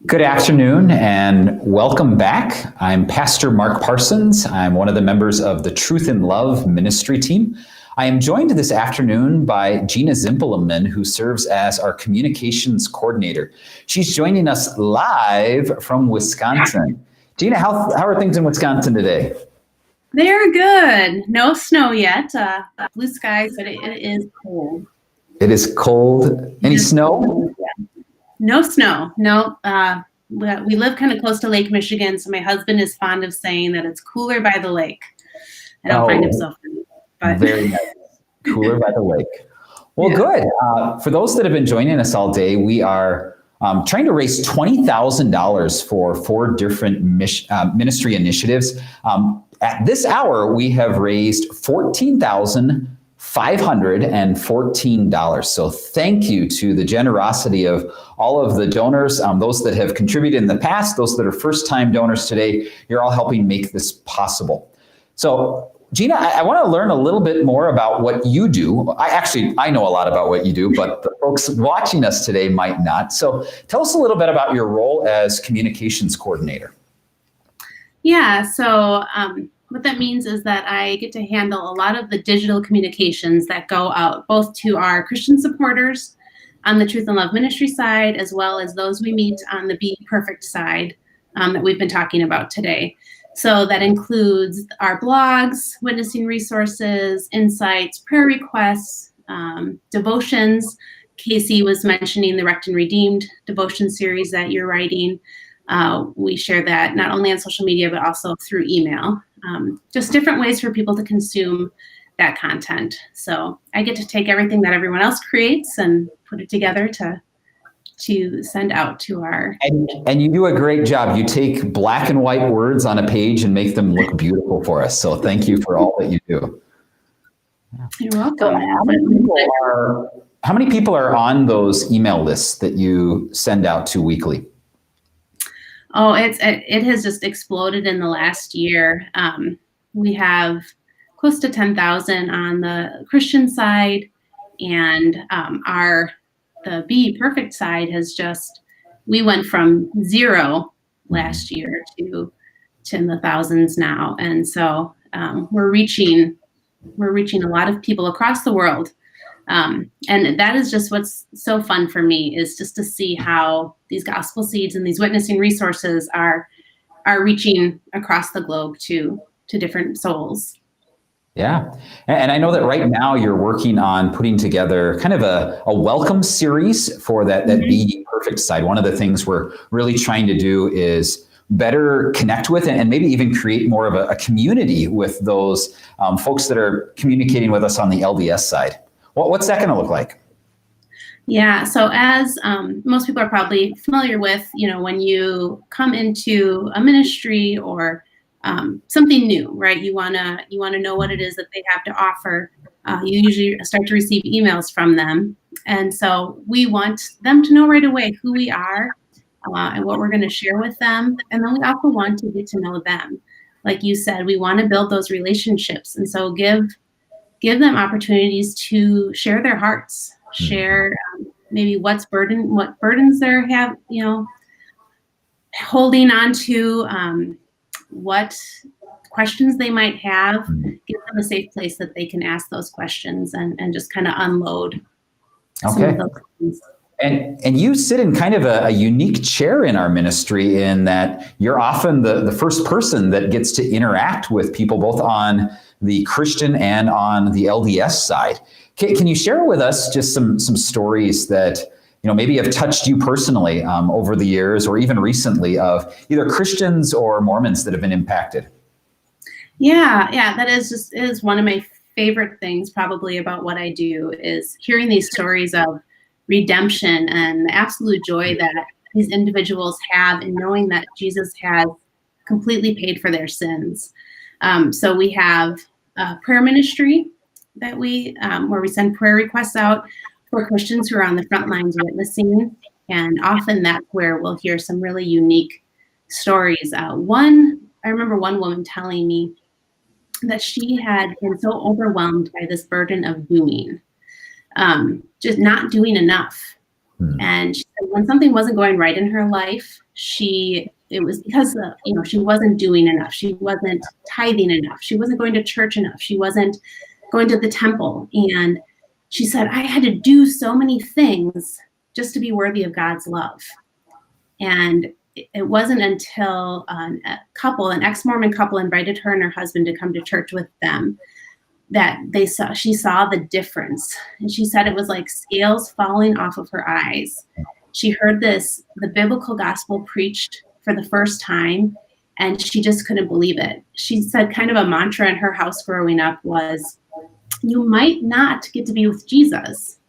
Good afternoon and welcome back. I'm Pastor Mark Parsons. I'm one of the members of the Truth in Love ministry team. I am joined this afternoon by Gina Zimpeleman, who serves as our communications coordinator. She's joining us live from Wisconsin. Gina, how are things in Wisconsin today? They're good. No snow yet. Blue skies, but it is cold. It is cold. Any snow? No snow. No. We live kind of close to Lake Michigan, so my husband is fond of saying that it's cooler by the lake. I don't find himself funny, but very nice. Cooler by the lake. Well, yeah. Good. For those that have been joining us all day, we are trying to raise $20,000 for 4 different ministry initiatives. At this hour, we have raised $14,514. So thank you to the generosity of all of the donors, those that have contributed in the past, those that are first-time donors today. You're all helping make this possible. So Gina, I want to learn a little bit more about what you do. I know a lot about what you do, but the folks watching us today might not. So tell us a little bit about your role as communications coordinator. Yeah, so what that means is that I get to handle a lot of the digital communications that go out both to our Christian supporters on the Truth and Love ministry side, as well as those we meet on the Be Perfect side that we've been talking about today. So that includes our blogs, witnessing resources, insights, prayer requests, devotions. Casey was mentioning the Wrecked and Redeemed devotion series that you're writing. We share that not only on social media, but also through email. Just different ways for people to consume that content. So I get to take everything that everyone else creates and put it together to send out to our... And you do a great job. You take black and white words on a page and make them look beautiful for us. So thank you for all that you do. You're welcome. How many people are on those email lists that you send out to weekly? Oh, it has just exploded in the last year. We have close to 10,000 on the Christian side, and the Be Perfect side has we went from 0 last year to in the thousands now. And so we're reaching a lot of people across the world. And that is just what's so fun for me, is just to see how these gospel seeds and these witnessing resources are reaching across the globe to different souls. Yeah. And I know that right now you're working on putting together kind of a welcome series for that Be Perfect side. One of the things we're really trying to do is better connect with and maybe even create more of a community with those folks that are communicating with us on the LDS side. What's that going to look like? Yeah, so as most people are probably familiar with, when you come into a ministry or something new, right? You wanna know what it is that they have to offer. You usually start to receive emails from them, and so we want them to know right away who we are and what we're going to share with them, and then we also want to get to know them. Like you said, we want to build those relationships, and so give them opportunities to share their hearts, share maybe what burdens they're holding on to. What questions they might have, give them a safe place that they can ask those questions and just kind of unload some of those things. And you sit in kind of a unique chair in our ministry, in that you're often the first person that gets to interact with people both on the Christian and on the LDS side. Can you share with us just some stories that maybe have touched you personally over the years, or even recently, of either Christians or Mormons that have been impacted? Yeah, that is one of my favorite things probably about what I do, is hearing these stories of redemption and the absolute joy that these individuals have in knowing that Jesus has completely paid for their sins. So we have a prayer ministry that where we send prayer requests out for Christians who are on the front lines witnessing, and often that's where we'll hear some really unique stories. I remember one woman telling me that she had been so overwhelmed by this burden of doing, just not doing enough, And she said when something wasn't going right in her life, it was because she wasn't doing enough. She wasn't tithing enough. She wasn't going to church enough. She wasn't going to the temple. And she said, I had to do so many things just to be worthy of God's love. And it wasn't until an ex-Mormon couple invited her and her husband to come to church with them that she saw the difference. And she said it was like scales falling off of her eyes. She heard the biblical gospel preached for the first time, and she just couldn't believe it. She said kind of a mantra in her house growing up was, you might not get to be with Jesus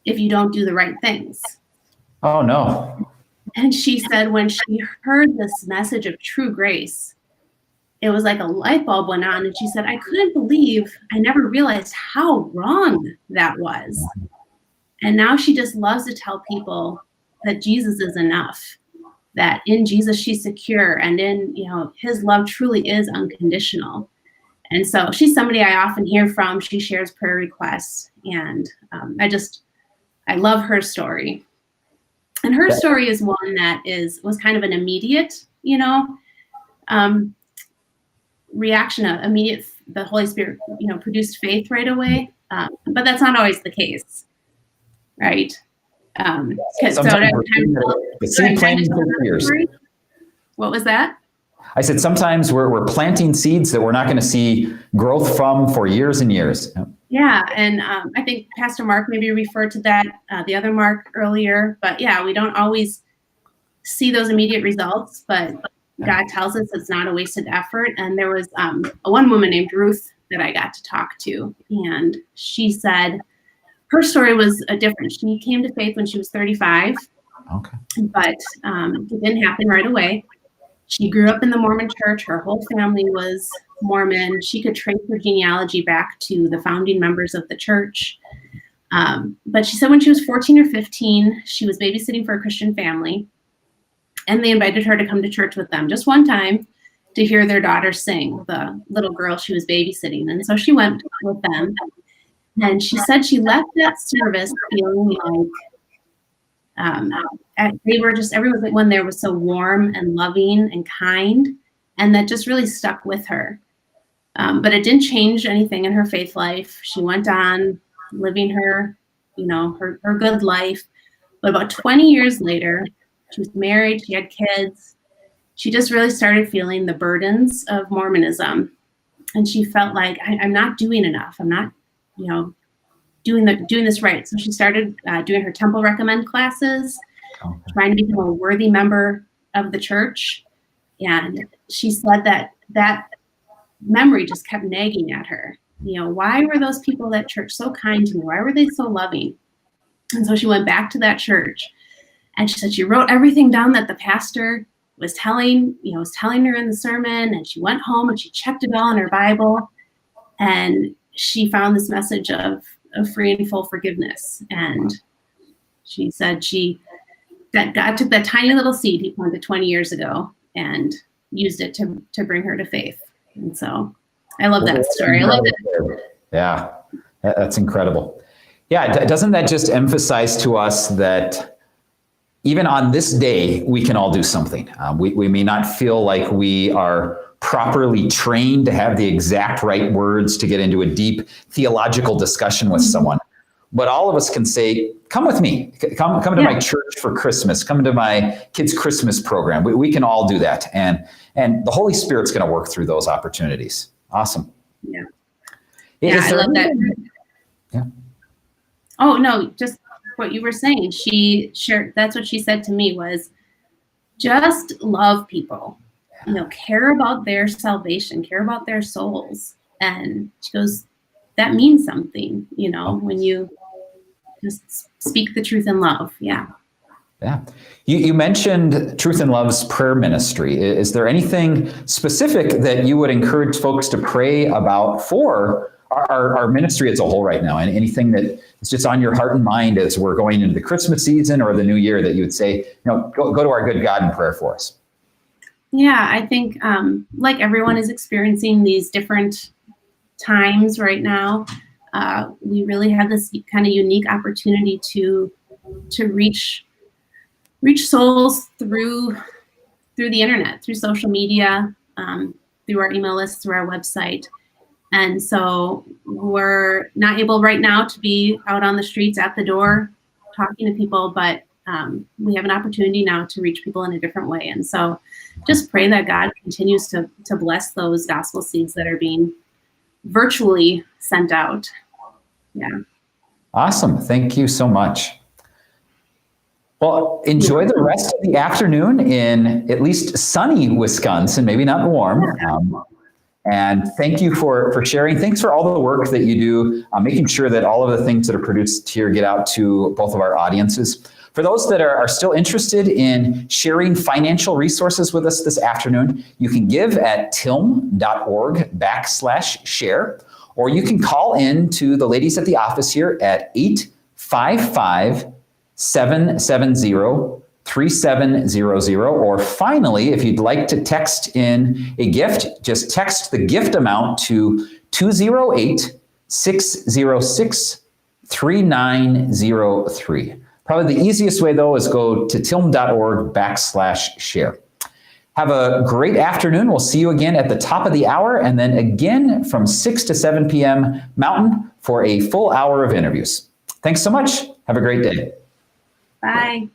if you don't do the right things. Oh, no. And she said when she heard this message of true grace, it was like a light bulb went on. And she said, I couldn't believe I never realized how wrong that was. And now she just loves to tell people that Jesus is enough, that in Jesus she's secure, and in his love truly is unconditional. And so she's somebody I often hear from. She shares prayer requests, and I love her story. And her story is one that was kind of an immediate, reaction, the Holy Spirit, produced faith right away. But that's not always the case, right? What was that? I said sometimes we're planting seeds that we're not going to see growth from for years and years. Yeah, and I think Pastor Mark maybe referred to that, the other Mark earlier. But yeah, we don't always see those immediate results, but God tells us it's not a wasted effort. And there was one woman named Ruth that I got to talk to, and she said her story was different. She came to faith when she was 35, okay, but it didn't happen right away. She grew up in the Mormon church. Her whole family was Mormon. She could trace her genealogy back to the founding members of the church. But she said when she was 14 or 15, she was babysitting for a Christian family, and they invited her to come to church with them just one time to hear their daughter sing, the little girl she was babysitting. And so she went with them. And she said she left that service feeling like everyone there was so warm and loving and kind, and that just really stuck with her. But it didn't change anything in her faith life. She went on living her good life. But about 20 years later, she was married, she had kids. She just really started feeling the burdens of Mormonism. And she felt like, I'm not doing enough. I'm not, doing this right. So she started doing her temple recommend classes, trying to become a worthy member of the church. And she said that memory just kept nagging at her. Why were those people at church so kind to me? Why were they so loving? And so she went back to that church, and she said she wrote everything down that the pastor was telling her in the sermon, and she went home and she checked it all in her Bible, and she found this message of free and full forgiveness. And she said that God took that tiny little seed he planted 20 years ago and used it to bring her to faith. And so I love that story. I love it. Yeah, that's incredible. Yeah, doesn't that just emphasize to us that even on this day, we can all do something? We may not feel like we are properly trained to have the exact right words to get into a deep theological discussion with someone, but all of us can say, come with me, come to my church for Christmas, come to my kids' Christmas program. We can all do that. And the Holy Spirit's going to work through those opportunities. Awesome. Yeah. I love that. Yeah. Oh, no, just what you were saying. She shared, that's what she said to me was, just love people, care about their salvation, care about their souls. And she goes, that means something, when you just speak the truth in love. Yeah. Yeah. You mentioned Truth in Love's prayer ministry. Is there anything specific that you would encourage folks to pray about for our ministry as a whole right now? And anything that is just on your heart and mind as we're going into the Christmas season or the new year that you would say, go to our good God in prayer for us? Yeah, I think like everyone is experiencing these different times right now, we really have this kind of unique opportunity to reach reach souls through the internet, through social media, through our email list, through our website. And so we're not able right now to be out on the streets at the door talking to people, but we have an opportunity now to reach people in a different way. And so just pray that God continues to bless those gospel seeds that are being virtually sent out. Yeah. Awesome. Thank you so much. Well, enjoy the rest of the afternoon in at least sunny Wisconsin, maybe not warm. And thank you for sharing. Thanks for all the work that you do, making sure that all of the things that are produced here get out to both of our audiences. For those that are still interested in sharing financial resources with us this afternoon, you can give at tilm.org/share, or you can call in to the ladies at the office here at 855-770-3700. Or finally, if you'd like to text in a gift, just text the gift amount to 208-606-3903. Probably the easiest way, though, is go to tilm.org/share. Have a great afternoon. We'll see you again at the top of the hour, and then again from 6 to 7 p.m. Mountain for a full hour of interviews. Thanks so much. Have a great day. Bye.